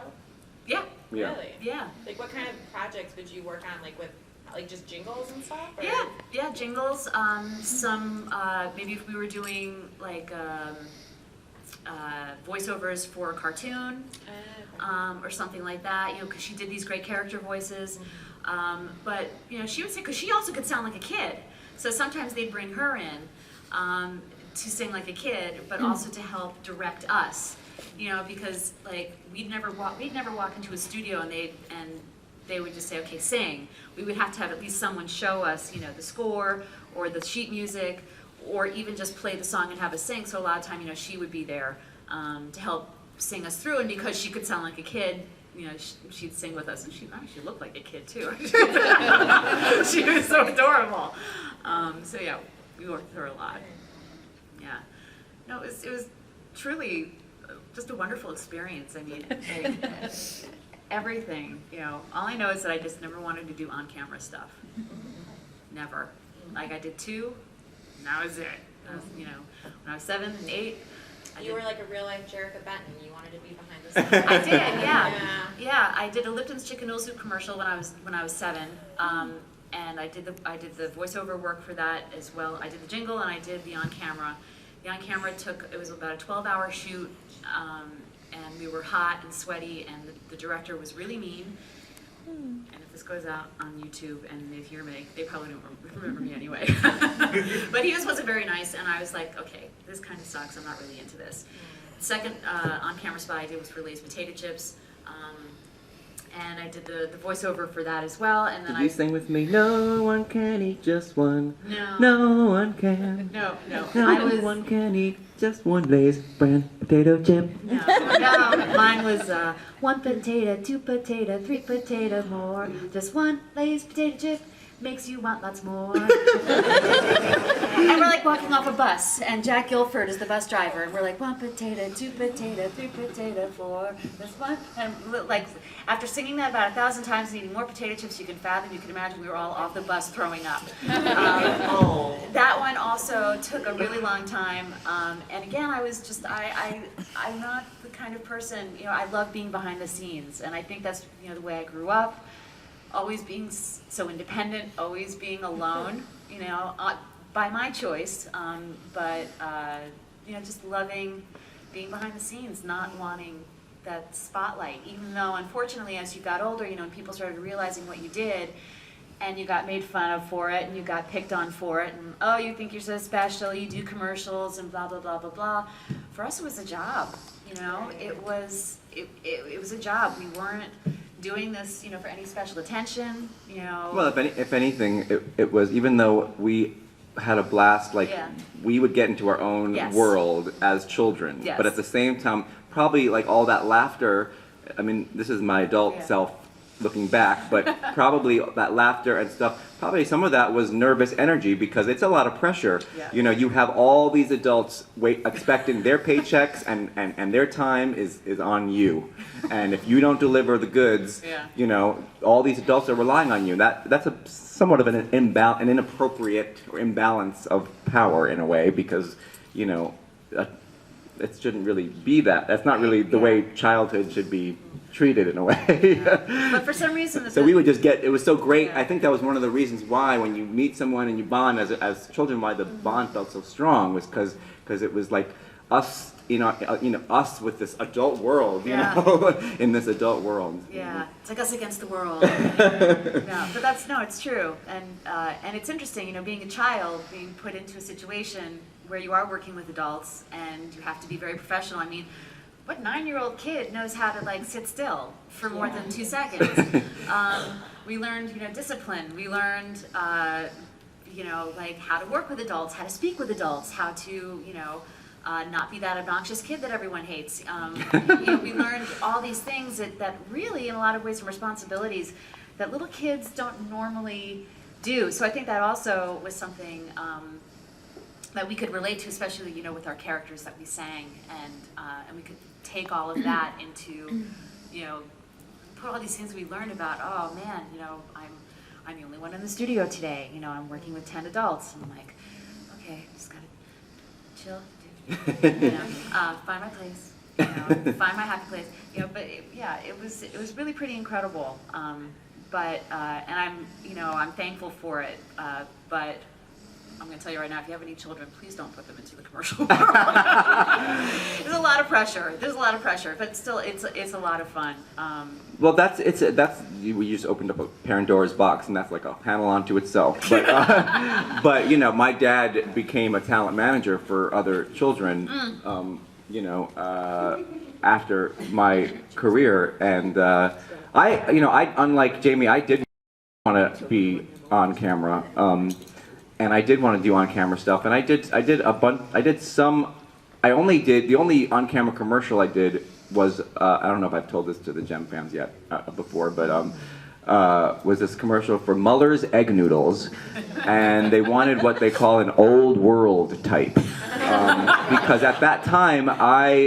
Yeah. Really? Yeah. Like what kind of projects would you work on, like with like just jingles and stuff? Or? Yeah, jingles. Some maybe if we were doing like voiceovers for a cartoon or something like that, you know, because she did these great character voices. But you know, she would say, because she also could sound like a kid, so sometimes they'd bring her in. To sing like a kid, but also to help direct us, you know, because like we'd never walk into a studio and they would just say, okay, sing. We would have to have at least someone show us, you know, the score or the sheet music, or even just play the song and have us sing. So a lot of time, you know, she would be there to help sing us through, and because she could sound like a kid, you know, she'd sing with us, and she looked like a kid too. She was so adorable. So yeah, we worked with her a lot. Yeah, no, it was truly just a wonderful experience. I mean, like, everything, you know, all I know is that I just never wanted to do on-camera stuff. Never. Like I did 2, and that was it. You know, when I was 7 and 8. You were like a real-life Jerrica Benton. You wanted to be behind the scenes. I did, yeah. I did a Lipton's Chicken Noodle Soup commercial when I was 7. And I did the voiceover work for that as well. I did the jingle and I did the on-camera. The on-camera it was about a 12-hour shoot, and we were hot and sweaty, and the director was really mean. And if this goes out on YouTube and they hear me, they probably don't remember me anyway. But he wasn't very nice, and I was like, okay, this kind of sucks. I'm not really into this. Second on-camera spot I did was for Lay's Potato Chips. And I did the voiceover for that as well. And then Did you sing with me? No one can eat just one. No. No one can. No. No one can eat just one Lay's brand potato chip. No. Mine was 1 potato, 2 potato, 3 potato more. Just one Lay's potato chip makes you want lots more. And we're like walking off a bus, and Jack Guilford is the bus driver, and we're like 1 potato, 2 potato, 3 potato, 4. Just one. And like after singing that about 1,000 times and eating more potato chips you can fathom, you can imagine we were all off the bus throwing up. That one also took a really long time, and again, I was just I'm not the kind of person, you know, I love being behind the scenes, and I think that's, you know, the way I grew up. Always being so independent, always being alone, you know, by my choice, but you know, just loving being behind the scenes, not wanting that spotlight, even though unfortunately as you got older, you know, and people started realizing what you did, and you got made fun of for it, and you got picked on for it, and oh, you think you're so special, you do commercials, and blah, blah, blah, blah, blah. For us, it was a job, you know, it was a job. We weren't doing this, you know, for any special attention, you know. Well, if anything, it was, even though we had a blast, like we would get into our own world as children, but at the same time, probably like all that laughter, I mean, this is my adult self looking back, but probably that laughter and stuff, probably some of that was nervous energy, because it's a lot of pressure. You know, you have all these adults expecting their paychecks, and their time is on you. And if you don't deliver the goods, you know, all these adults are relying on you. That's somewhat of an inappropriate or imbalance of power in a way, because, you know, it shouldn't really be that. That's not really the way childhood should be treated in a way. But for some reason, so we would just get, it was so great. I think that was one of the reasons why when you meet someone and you bond as children, why the bond felt so strong, was because it was like us us with this adult world, in this adult world. Yeah, it's like us against the world. No, but it's true, and it's interesting, being a child, being put into a situation where you are working with adults and you have to be very professional. I mean, what 9-year-old kid knows how to sit still for more than 2 seconds? We learned, discipline. We learned, how to work with adults, how to speak with adults, how to, not be that obnoxious kid that everyone hates. We learned all these things that really, in a lot of ways, are responsibilities that little kids don't normally do. So I think that also was something that we could relate to, especially, with our characters that we sang, and we could take all of that into, put all these things we learned about, oh man, I'm the only one in the studio today, I'm working with 10 adults, and I'm like, okay, just gotta chill, find my place, find my happy place, but it was really pretty incredible, and I'm thankful for it, but I'm going to tell you right now, if you have any children, please don't put them into the commercial world. There's a lot of pressure, but still, it's a lot of fun. Well, we just opened up a Pandora's box, and that's like a panel unto itself. But, my dad became a talent manager for other children, after my career, and unlike Jamie, I did want to be on camera. And I did want to do on-camera stuff, and the only on-camera commercial I did was, I don't know if I've told this to the Gem fans yet before, but was this commercial for Muller's Egg Noodles, and they wanted what they call an old world type. Because at that time,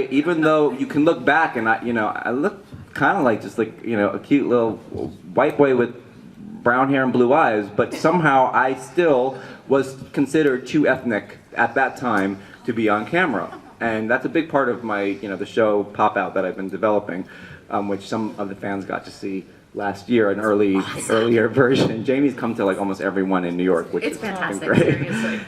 even though you can look back and I look kind of like a cute little white boy with brown hair and blue eyes, but somehow I still was considered too ethnic at that time to be on camera. And that's a big part of my, the show Pop Out that I've been developing, which some of the fans got to see last year, an earlier version. Jamie's come to almost every one in New York, which is fantastic, great. Seriously.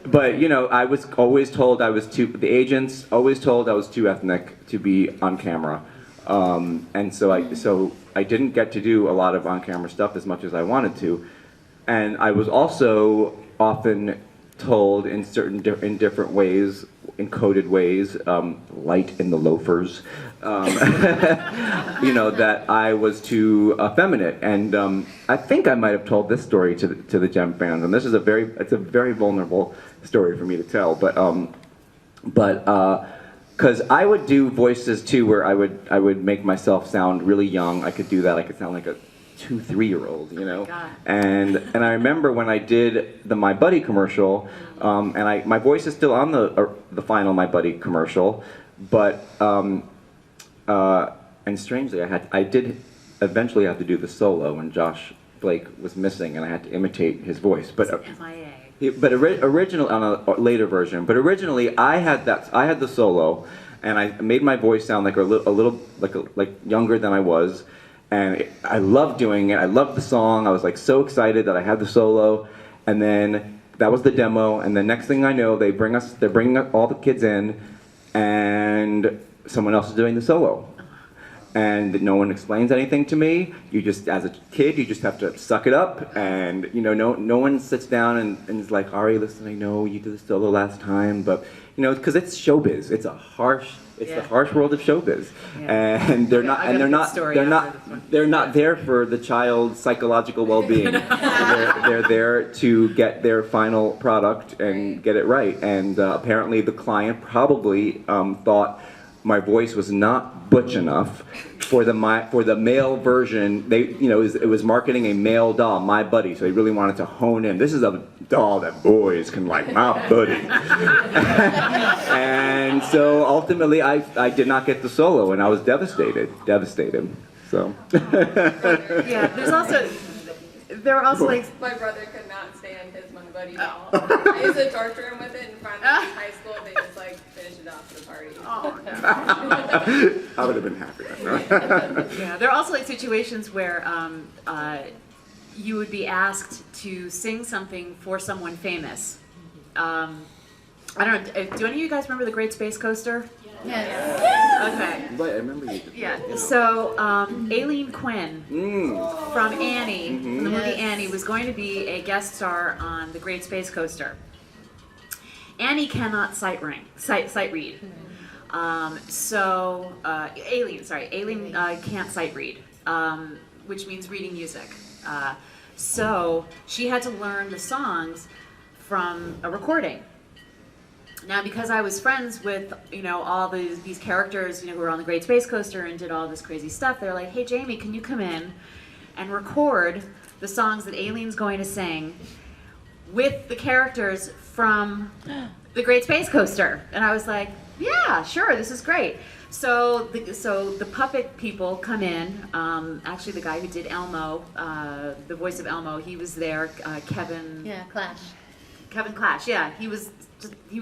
But I was always told the agents always told I was too ethnic to be on camera. And so I didn't get to do a lot of on-camera stuff as much as I wanted to. And I was also often told in different ways, encoded ways, light in the loafers, that I was too effeminate. And I think I might have told this story to the Gem fans, and it's a very vulnerable story for me to tell, because I would do voices too, where I would make myself sound really young. I could do that. I could sound like a 2-3-year-old, And I remember when I did the My Buddy commercial, and my voice is still on the final My Buddy commercial, but and strangely, I did eventually have to do the solo when Josh Blake was missing, and I had to imitate his voice. But original on a later version. But originally, I had the solo, and I made my voice sound like a little younger than I was, and I loved doing it. I loved the song. I was so excited that I had the solo, and then that was the demo. And the next thing I know, they're bringing all the kids in, and someone else is doing the solo. And no one explains anything to me. You just, as a kid, you just have to suck it up, and no one sits down and is like, Ari, listen, I know you did the solo last time, but because it's showbiz. It's the harsh world of showbiz, and they're not there for the child's psychological well-being. they're there to get their final product and get it right. And apparently, the client probably thought my voice was not butch enough for the male version. It was marketing a male doll, My Buddy, so they really wanted to hone in. This is a doll that boys can like, My Buddy. And so ultimately, I did not get the solo, and I was devastated. So. Yeah, there are also my brother could not stand his My Buddy doll. I used to torture him with it, and finally in high school they just finished it off at the party. Oh, no. I would have been happy. Yeah, there are also situations where you would be asked to sing something for someone famous. I don't know, do any of you guys remember the Great Space Coaster? Yes. Okay. Right, I remember you. Yeah, so Aileen Quinn from Annie, from the movie Annie, was going to be a guest star on the Great Space Coaster. Annie cannot sight read. Aileen can't sight read, which means reading music. So she had to learn the songs from a recording. Now, because I was friends with, all these characters, who were on the Great Space Coaster and did all this crazy stuff, they're like, hey, Jamie, can you come in and record the songs that Aileen's going to sing with the characters from the Great Space Coaster? And I was like, yeah, sure, this is great. So the puppet people come in. Actually, the guy who did Elmo, the voice of Elmo, he was there. Kevin. Yeah, Clash. Kevin Clash. Yeah, he was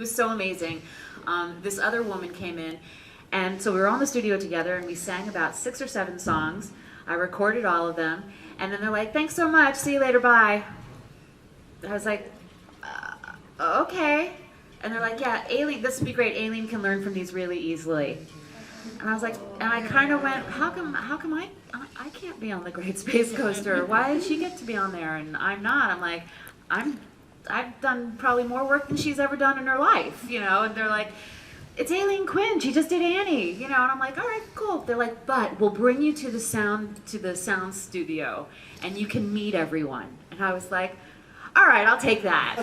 so amazing. This other woman came in, and so we were all in the studio together, and we sang about 6 or 7 songs. I recorded all of them, and then they're like, "Thanks so much. See you later. Bye." I was like, "Okay." And they're like, "Yeah, Aileen, this would be great. Aileen can learn from these really easily." And I was like, and I kind of went, how come I can't be on the Great Space Coaster? Why does she get to be on there and I'm not? I'm like, I've done probably more work than she's ever done in her life, And they're like, it's Aileen Quinn. She just did Annie, And I'm like, all right, cool. They're like, but we'll bring you to the sound studio, and you can meet everyone. And I was like, all right, I'll take that.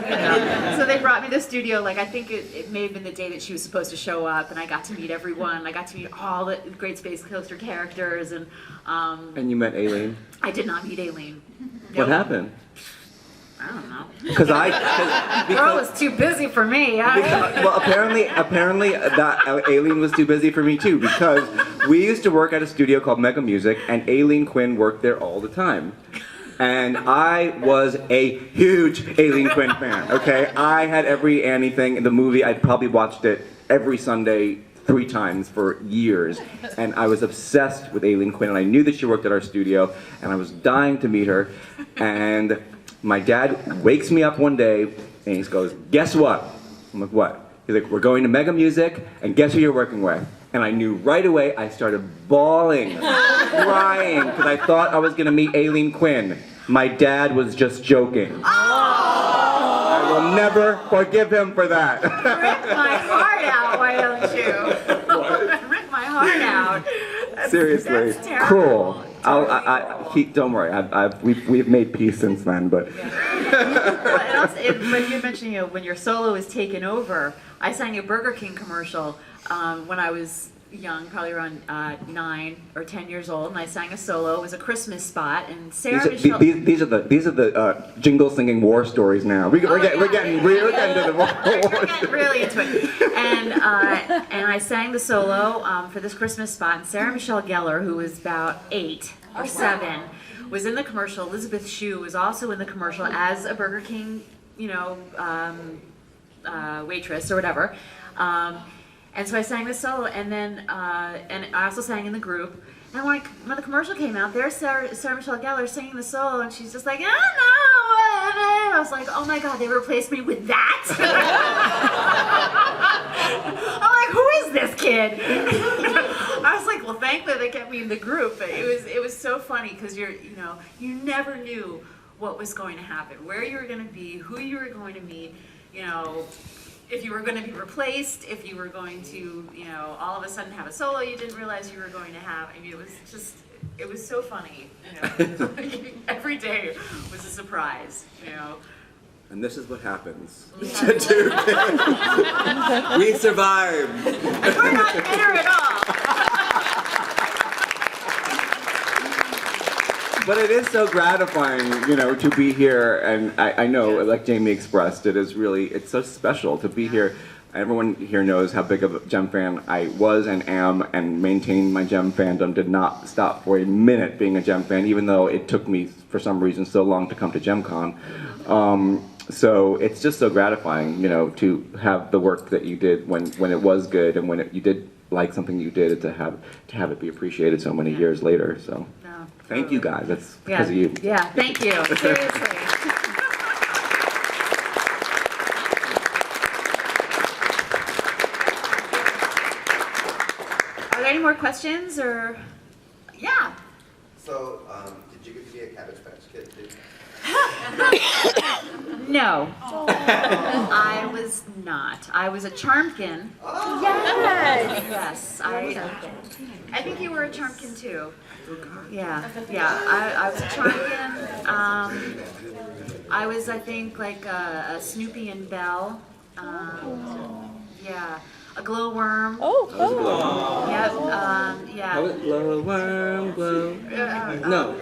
So they brought me to the studio. I think it may have been the day that she was supposed to show up, and I got to meet everyone. I got to meet all the Great Space Coaster characters, and you met Aileen? I did not meet Aileen. What happened? I don't know. Because Girl was too busy for me. Well, apparently that Aileen was too busy for me too, because we used to work at a studio called Mega Music, and Aileen Quinn worked there all the time. And I was a huge Aileen Quinn fan, okay? I had every Annie thing in the movie. I'd probably watched it every Sunday 3 times for years. And I was obsessed with Aileen Quinn, and I knew that she worked at our studio, and I was dying to meet her. And my dad wakes me up one day, and he goes, guess what? I'm like, what? He's like, we're going to Mega Music, and guess who you're working with? And I knew right away. I started bawling, crying, because I thought I was going to meet Aileen Quinn. My dad was just joking. I will never forgive him for that. Rip my heart out, why don't you? Rip my heart out. Seriously, That's terrible. cruel. Don't worry. We've made peace since then, but. But you mentioned, when your solo is taken over, I sang a Burger King commercial when I was young, probably around 9 or 10 years old, and I sang a solo. It was a Christmas spot, and Sarah Michelle. These are the jingle singing war stories now. We're getting to the war. We're getting really into it. And I sang the solo for this Christmas spot, and Sarah Michelle Gellar, who was about 8 or 7, was in the commercial. Elizabeth Shue was also in the commercial as a Burger King, waitress or whatever. And so I sang this solo, and then and I also sang in the group. And when the commercial came out, there's Sarah Michelle Gellar singing the solo, and she's just like, I don't know. I was like, oh my God, they replaced me with that? I'm like, who is this kid? I was like, well, thankfully they kept me in the group. But it was so funny because you never knew what was going to happen, where you were going to be, who you were going to meet, if you were going to be replaced, if you were going to, all of a sudden have a solo you didn't realize you were going to have. I mean, it was so funny, Every day was a surprise, And this is what happens. We survived. We're not bitter at all. But it is so gratifying, to be here, and I know, like Jamie expressed, it's so special to be here. Everyone here knows how big of a Gem fan I was and am, and maintained my Gem fandom, did not stop for a minute being a Gem fan, even though it took me, for some reason, so long to come to JemCon. So it's just so gratifying, to have the work that you did when it was good, and when you did like something you did, to have it be appreciated so many years later, so. Thank you guys, that's because of you. Yeah, thank you, seriously. questions or? Yeah. So, did you get to be a Cabbage Patch Kid too? No. I was not. I was a Charmkin. Oh. Yes. I think you were a Charmkin too. Yeah. I was a Charmkin. I was, I think, like a Snoopy and Belle. Yeah. A glowworm. Yep. Yeah. How it glowworm, glow. No.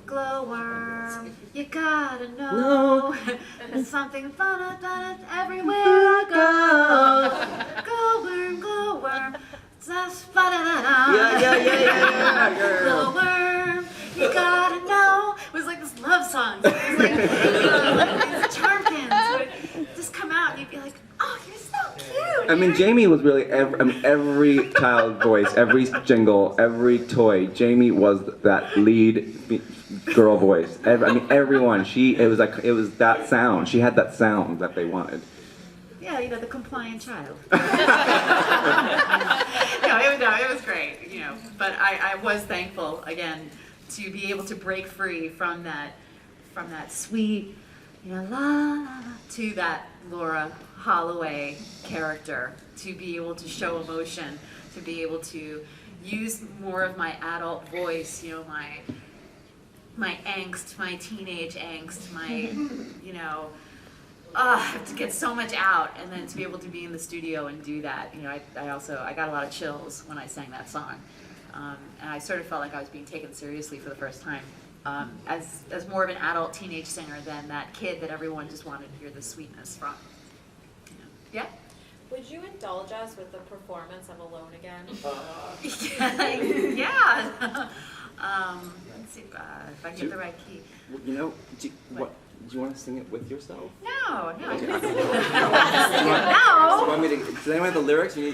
Glowworm, you gotta know. There's something fun about it everywhere I go. Glowworm, glowworm, just Yeah. glowworm, you gotta know. It was like this love song. So it was like these Charmkins would just come out and you'd be like, oh, you're so cute. I mean, Jamie was really every child voice, every jingle, every toy. Jamie was that lead girl voice. Everyone. It was that sound. She had that sound that they wanted. Yeah, the compliant child. It was great, But I was thankful again to be able to break free from that sweet, la la la, to that Laura Holloway character, to be able to show emotion, to be able to use more of my adult voice, my angst, my teenage angst, my, to get so much out, and then to be able to be in the studio and do that. I got a lot of chills when I sang that song, and I sort of felt like I was being taken seriously for the first time, as more of an adult teenage singer than that kid that everyone just wanted to hear the sweetness from. Yeah. Would you indulge us with the performance of Alone Again? Yeah. Let's see if I can get the right key. Do you want to sing it with yourself? No. Do you No. want me to? Does anyone have the lyrics? No, I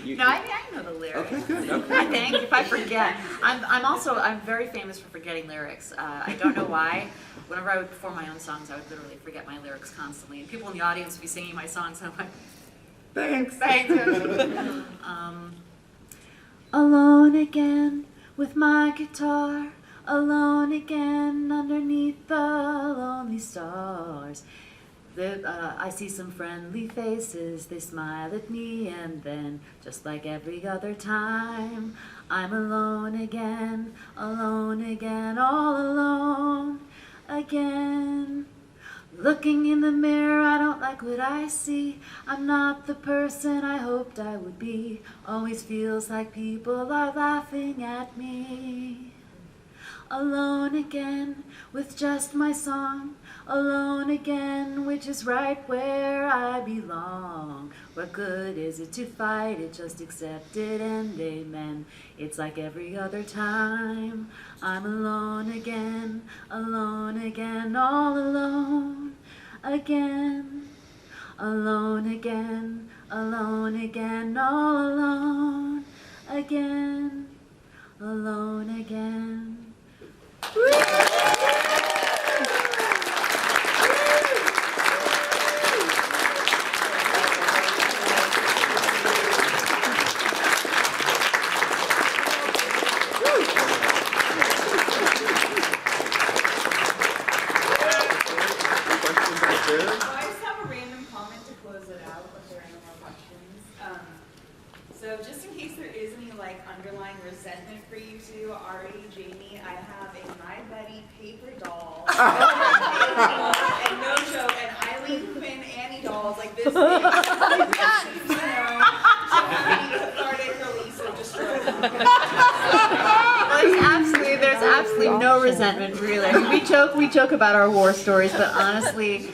know the lyrics. Okay, good. Okay. I think if I forget, I'm very famous for forgetting lyrics. I don't know why. Whenever I would perform my own songs, I would literally forget my lyrics constantly, and people in the audience would be singing my songs, and I'm like, thanks. Alone again with my guitar. Alone again underneath the lonely stars. I see some friendly faces, they smile at me, and then, just like every other time, I'm alone again, all alone again. Looking in the mirror, I don't like what I see. I'm not the person I hoped I would be. Always feels like people are laughing at me. Alone again with just my song. Alone again, which is right where I belong. What good is it to fight it? Just accept it and amen. It's like every other time. I'm alone again, all alone again. Alone again, all alone again. Alone again. I just have a random comment to close it out if there are no more questions. So just in case there is any underlying resentment for you two, Ari, Jamie, I have a My Betty paper doll. And no joke, and Eileen Quinn Annie dolls like this big. Cathartic release of destruction. There's absolutely no resentment, really. We joke about our war stories, but honestly,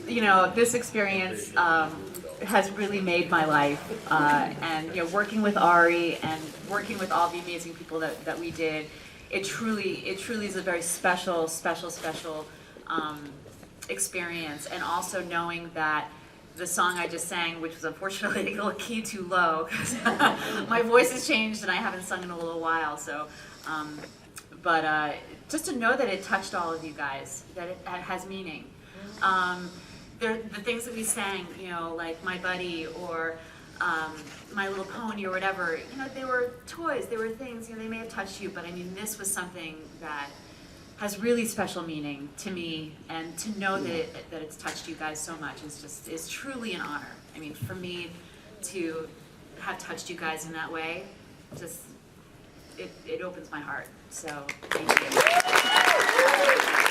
this experience has really made my life. And working with Ari and working with all the amazing people that we did, it truly is a very special experience. And also knowing that the song I just sang, which was unfortunately a key too low, because my voice has changed and I haven't sung in a little while. So, but just to know that it touched all of you guys, that it has meaning. The things that we sang, like My Buddy or My Little Pony or whatever, you know, they were toys, they were things, you know, they may have touched you, but I mean, this was something that has really special meaning to me, and to know that it's touched you guys so much is truly an honor. I mean, for me to have touched you guys in that way, just, it opens my heart. So, thank you.